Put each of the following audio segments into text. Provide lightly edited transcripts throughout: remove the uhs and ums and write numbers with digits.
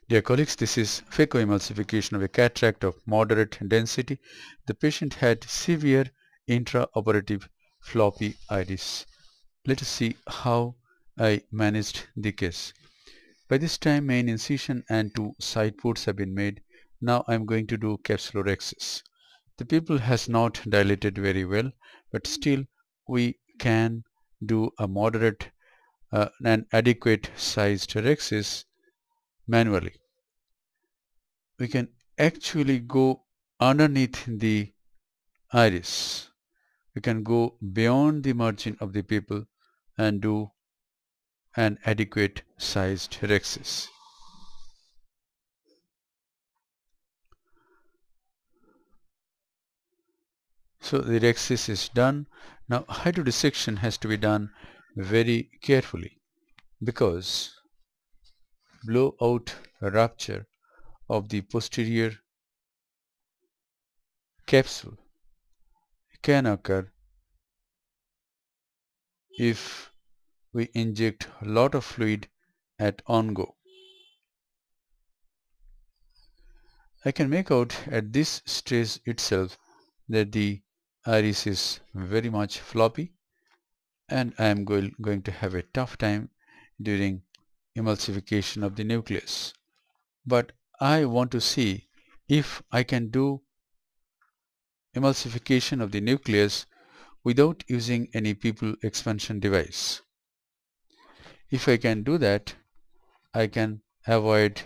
Dear colleagues, this is Phaco emulsification of a cataract of moderate density. The patient had severe intraoperative floppy iris. Let us see how I managed the case. By this time, main incision and 2 side ports have been made. Now I am going to do capsulorhexis. The pupil has not dilated very well, but still we can do a moderate and adequate sized rhexis manually. We can actually go underneath the iris. We can go beyond the margin of the pupil and do an adequate sized rhexis. So the rhexis is done. Now hydrodissection has to be done very carefully because blowout rupture of the posterior capsule can occur if we inject a lot of fluid at on-go. I can make out at this stage itself that the iris is very much floppy and I am going to have a tough time during emulsification of the nucleus. But I want to see if I can do emulsification of the nucleus without using any pupil expansion device. If I can do that, I can avoid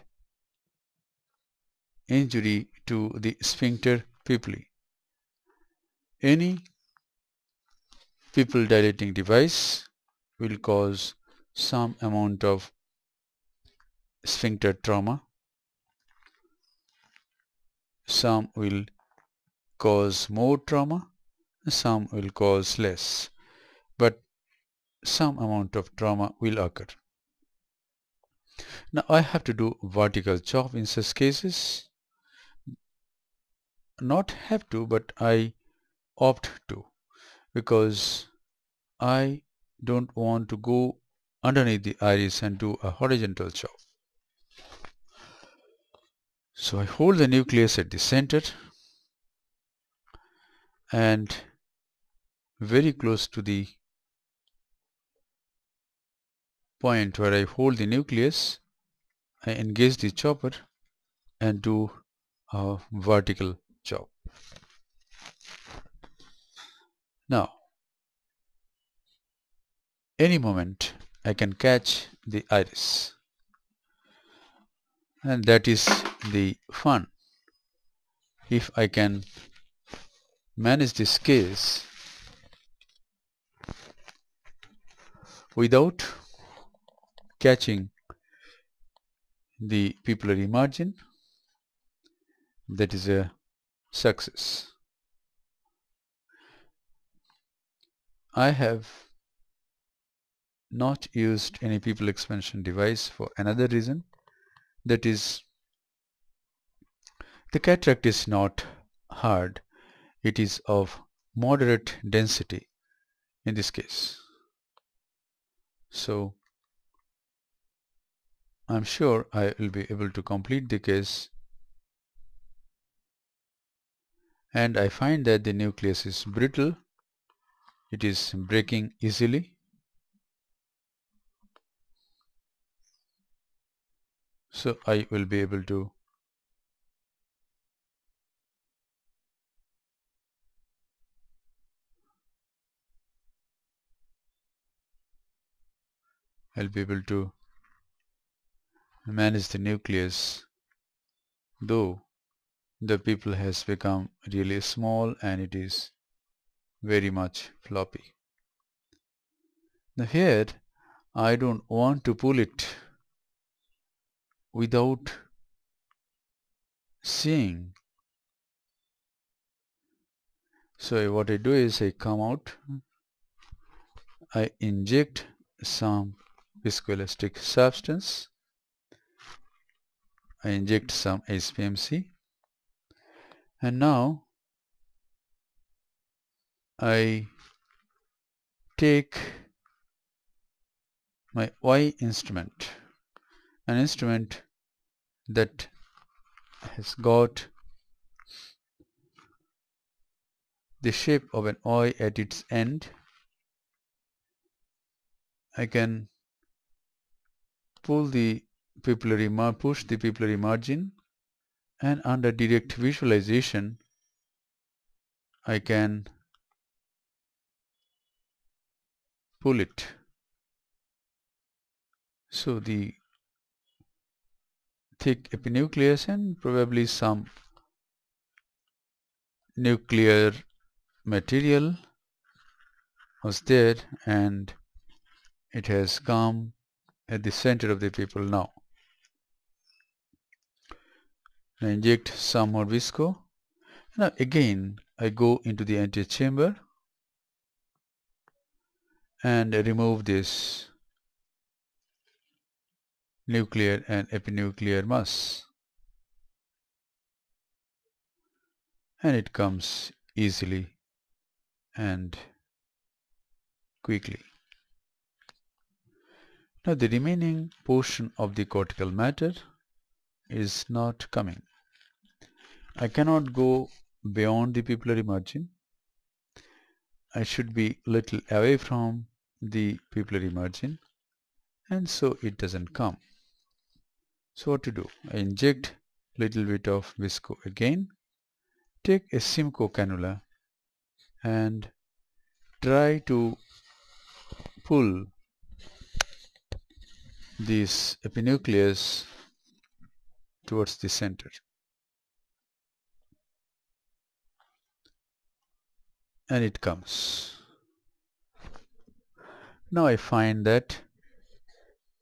injury to the sphincter pupillae. Any pupil dilating device will cause some amount of sphincter trauma. Some will cause more trauma, some will cause less, but some amount of trauma will occur. Now I have to do vertical chop in such cases. Not have to, but I opt to because I don't want to go underneath the iris and do a horizontal chop. So I hold the nucleus at the center and very close to the point where I hold the nucleus, I engage the chopper and do a vertical chop. Now, any moment I can catch the iris, and that is the fun. If I can manage this case without catching the pupillary margin, that is a success. I have not used any pupil expansion device for another reason, that is the cataract is not hard, it is of moderate density in this case. So I'm sure I will be able to complete the case, and I find that the nucleus is brittle, it is breaking easily. So I will be able to manage the nucleus, though the pupil has become really small and it is very much floppy. Now here I don't want to pull it without seeing. So what I do is I come out, I inject some viscoelastic substance, I inject some HPMC, and now I take my Y instrument, an instrument that has got the shape of an eye at its end, I can push the pupillary margin, and under direct visualization I can pull it. So the thick epinucleus and probably some nuclear material was there, and it has come at the center of the pupil now. I inject some more visco. Now again I go into the antechamber and remove this nuclear and epinuclear mass, and it comes easily and quickly. Now the remaining portion of the cortical matter is not coming. I cannot go beyond the pupillary margin. I should be little away from the pupillary margin, and so it doesn't come. So what to do? I inject little bit of visco again, take a Simcoe cannula and try to pull this epinucleus towards the center, and it comes. Now I find that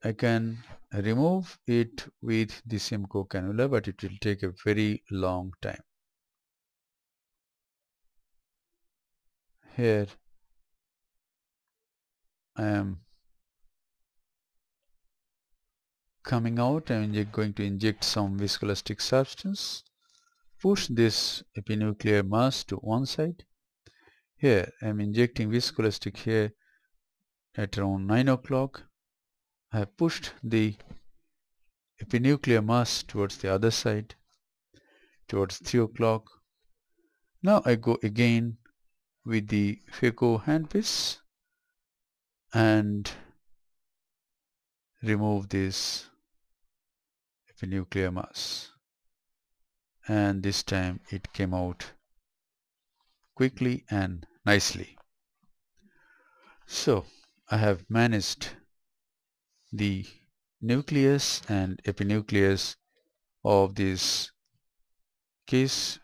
I can remove it with the Simcoe cannula, but it will take a very long time. Here I am coming out. I am going to inject some viscoelastic substance, push this epinuclear mass to one side. Here I am injecting viscoelastic here at around 9 o'clock. I have pushed the epinuclear mass towards the other side, towards 3 o'clock. Now I go again with the Phaco handpiece and remove this epinuclear mass, and this time it came out quickly and nicely. So I have managed the nucleus and epinucleus of this case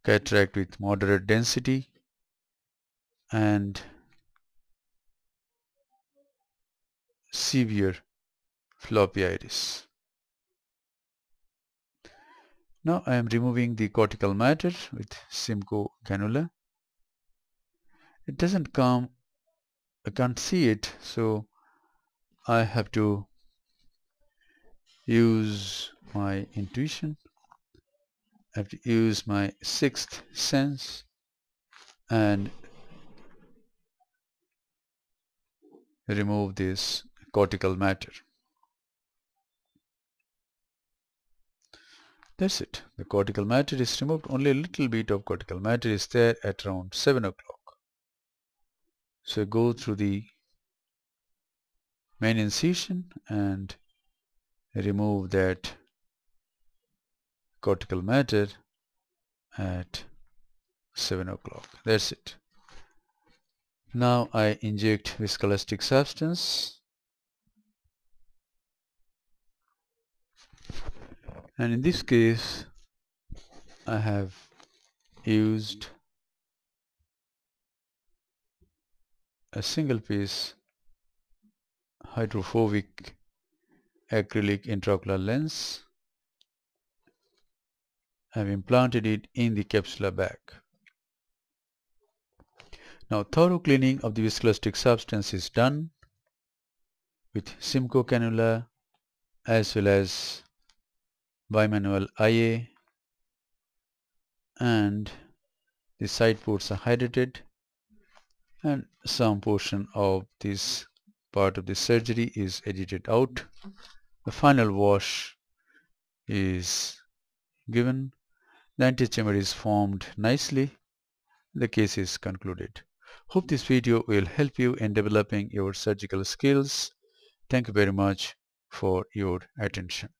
cataract with moderate density and severe floppy iris. Now I am removing the cortical matter with Simcoe cannula. It doesn't come, I can't see it, so I have to use my intuition. I have to use my sixth sense and remove this cortical matter. That's it. The cortical matter is removed. Only a little bit of cortical matter is there at around 7 o'clock. So go through the main incision and remove that cortical matter at 7 o'clock. That's it. Now I inject viscoelastic substance, and in this case I have used a single piece hydrophobic acrylic intraocular lens. I have implanted it in the capsular bag. Now thorough cleaning of the viscoelastic substance is done with Simcoe cannula as well as bimanual IA, and the side ports are hydrated, and some portion of this part of the surgery is edited out. The final wash is given, the antechamber is formed nicely, the case is concluded. Hope this video will help you in developing your surgical skills. Thank you very much for your attention.